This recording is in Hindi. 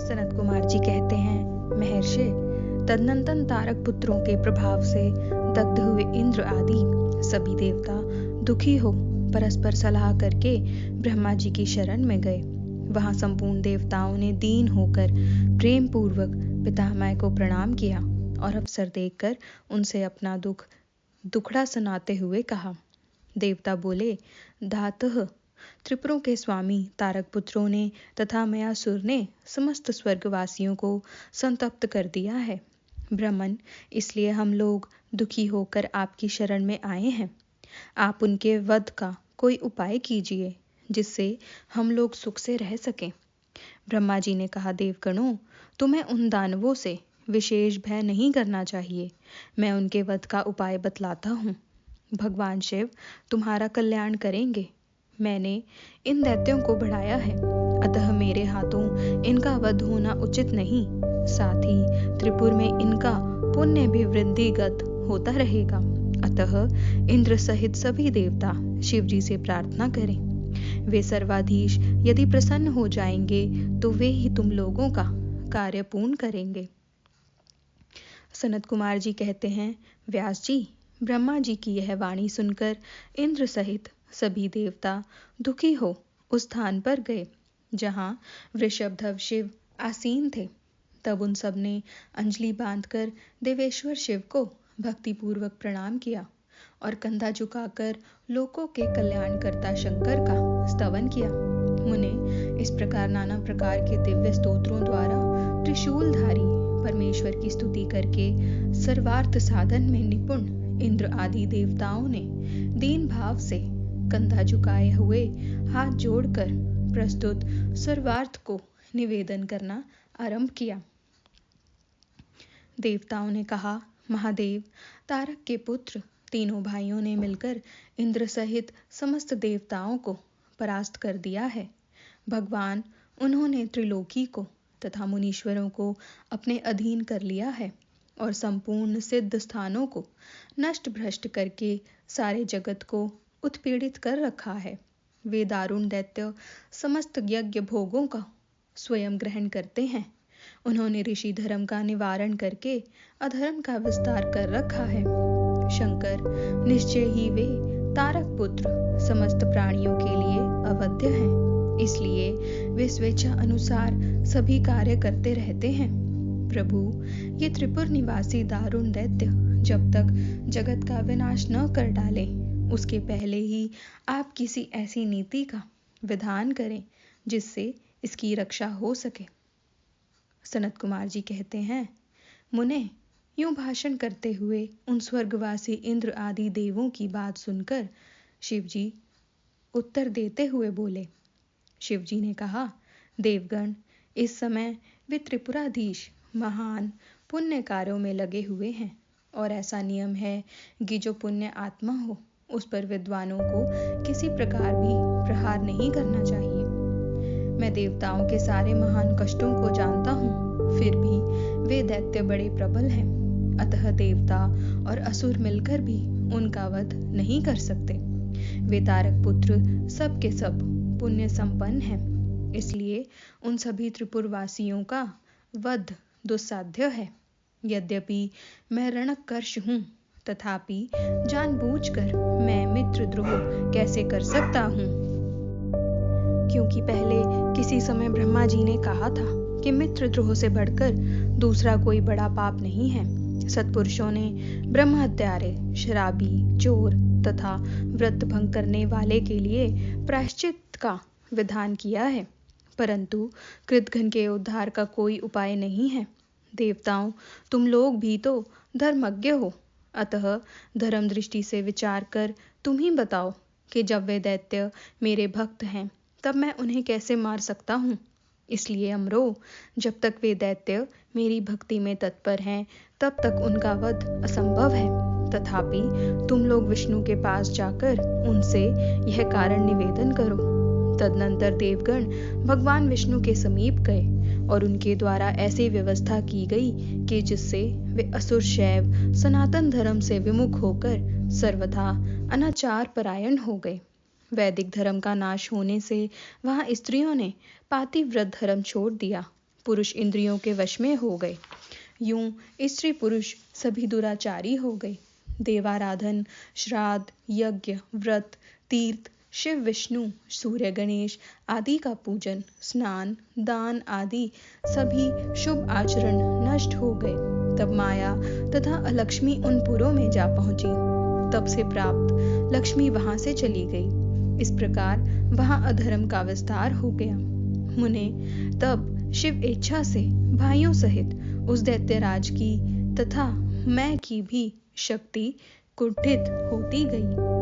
सनत कुमार जी कहते हैं, महर्षि, तदनंतर तारक पुत्रों के प्रभाव से दग्ध हुए इंद्र आदि सभी देवता दुखी हो परस्पर सलाह करके ब्रह्मा जी की शरण में गए। वहां संपूर्ण देवताओं ने दीन होकर प्रेम पूर्वक पितामह को प्रणाम किया और अवसर देखकर उनसे अपना दुखड़ा सुनाते हुए कहा। देवता बोले, धातः त्रिपुरों के स्वामी तारक पुत्रों ने तथा मयासुर ने समस्त स्वर्गवासियों को संतप्त कर दिया है। ब्रह्मन, इसलिए हम लोग दुखी होकर आपकी शरण में आए हैं। आप उनके वध का कोई उपाय कीजिए जिससे हम लोग सुख से रह सकें। ब्रह्मा जी ने कहा, देवगणों, तुम्हें उन दानवों से विशेष भय नहीं करना चाहिए। मैं उनके वध का उपाय बतलाता हूँ। भगवान शिव तुम्हारा कल्याण करेंगे। मैंने इन दैत्यों को बढ़ाया है, अतः मेरे हाथों इनका वध होना उचित नहीं। साथ ही त्रिपुर में इनका पुण्य भी वृद्धिगत होता रहेगा। अतः इंद्र सहित सभी देवता शिव जी से प्रार्थना करें। वे सर्वाधीश यदि प्रसन्न हो जाएंगे तो वे ही तुम लोगों का कार्य पूर्ण करेंगे। सनत कुमार जी कहते हैं, व्यास जी, ब्रह्मा जी की यह वाणी सुनकर इंद्र सहित सभी देवता दुखी हो उस स्थान पर गए जहां वृषभध्वज शिव आसीन थे। तब उन सब ने अंजलि बांधकर देवेश्वर शिव को भक्तिपूर्वक प्रणाम किया और कंधा झुकाकर लोकों के कल्याणकर्ता शंकर का स्तवन किया। मुने इस प्रकार नाना प्रकार के दिव्य स्तोत्रों द्वारा त्रिशूलधारी परमेश्वर की स्तुति करके सर्वार्थ साधन में निपुण इंद्र आदि देवताओं ने दीन भाव से कंधा झुकाए हुए हाथ जोड़कर प्रस्तुत सर्वार्थ को निवेदन करना आरंभ किया। देवताओं ने कहा, महादेव, तारक के पुत्र तीनों भाइयों ने मिलकर इंद्र सहित समस्त देवताओं को परास्त कर दिया है। भगवान, उन्होंने त्रिलोकी को तथा मुनीश्वरों को अपने अधीन कर लिया है और संपूर्ण सिद्ध स्थानों को नष्ट भ्रष्ट करके सारे जगत को उत्पीड़ित कर रखा है। वे दारुण दैत्य समस्त यज्ञ भोगों का स्वयं ग्रहण करते हैं। उन्होंने ऋषि धर्म का निवारण करके अधर्म का विस्तार कर रखा है। शंकर, निश्चय ही वे तारक पुत्र समस्त प्राणियों के लिए अवध्य हैं। इसलिए वे स्वेच्छा अनुसार सभी कार्य करते रहते हैं। प्रभु, ये त्रिपुर निवासी दारुण दैत्य जब तक जगत का विनाश न कर डाले उसके पहले ही आप किसी ऐसी नीति का विधान करें जिससे इसकी रक्षा हो सके। सनत कुमार जी कहते हैं, मुने, यूं भाषण करते हुए उन स्वर्गवासी इंद्र आदि देवों की बात सुनकर शिव जी उत्तर देते हुए बोले। शिव जी ने कहा, देवगण, इस समय वे त्रिपुराधीश महान पुण्य कार्यों में लगे हुए हैं और ऐसा नियम है कि जो पुण्य आत्मा हो उस पर विद्वानों को किसी प्रकार भी प्रहार नहीं करना चाहिए। मैं देवताओं के सारे महान कष्टों को जानता हूँ, फिर भी वे दैत्य बड़े प्रबल हैं। अतः देवता और असुर मिलकर भी उनका वध नहीं कर सकते। वे तारक पुत्र सब के सब पुण्य संपन्न हैं, इसलिए उन सभी त्रिपुरवासियों का वध दुस्साध्य है। यद्यपि मैं रणकर्ष हूँ, तथापि जानबूझकर मैं मित्रद्रोह कैसे कर सकता हूँ? क्योंकि पहले किसी समय ब्रह्मा जी ने कहा था कि मित्रद्रोह से बढ़कर दूसरा कोई बड़ा पाप नहीं है। सत्पुरुषों ने ब्रह्म हत्यारे, शराबी, चोर तथा व्रत भंग करने वाले के लिए प्रायश्चित का विधान किया है, परंतु कृतघ्न के उद्धार का कोई उपाय नहीं है। देवताओं, तुम लोग भी तो धर्मज्ञ हो, अतः धर्म दृष्टि से विचार कर तुम ही बताओ कि जब वे दैत्य मेरे भक्त हैं तब मैं उन्हें कैसे मार सकता हूँ। इसलिए अमरो, जब तक वे दैत्य मेरी भक्ति में तत्पर हैं तब तक उनका वध असंभव है। तथापि तुम लोग विष्णु के पास जाकर उनसे यह कारण निवेदन करो। तदनंतर देवगण भगवान विष्णु के समीप गए और उनके द्वारा ऐसी व्यवस्था की गई कि जिससे वे असुर शैव सनातन धर्म से विमुख होकर सर्वथा अनाचार परायण हो गए। वैदिक धर्म का नाश होने से वहां स्त्रियों ने पातिव्रत धर्म छोड़ दिया पुरुष इंद्रियों के वश में हो गए। यूं स्त्री पुरुष सभी दुराचारी हो गए। देवाराधन, श्राद्ध, यज्ञ, व्रत, तीर्थ, शिव विष्णु, सूर्य गणेश आदि का पूजन, स्नान, दान आदि सभी शुभ आचरण नष्ट हो गए। तब माया तथा अलक्ष्मी उन पुरों में जा पहुंची। तब से प्राप्त लक्ष्मी वहां से चली गई। इस प्रकार वहां अधर्म का विस्तार हो गया। मुने, तब शिव इच्छा से भाइयों सहित उस दैत्यराज की तथा मैं की भी शक्ति कुंठित होती गई।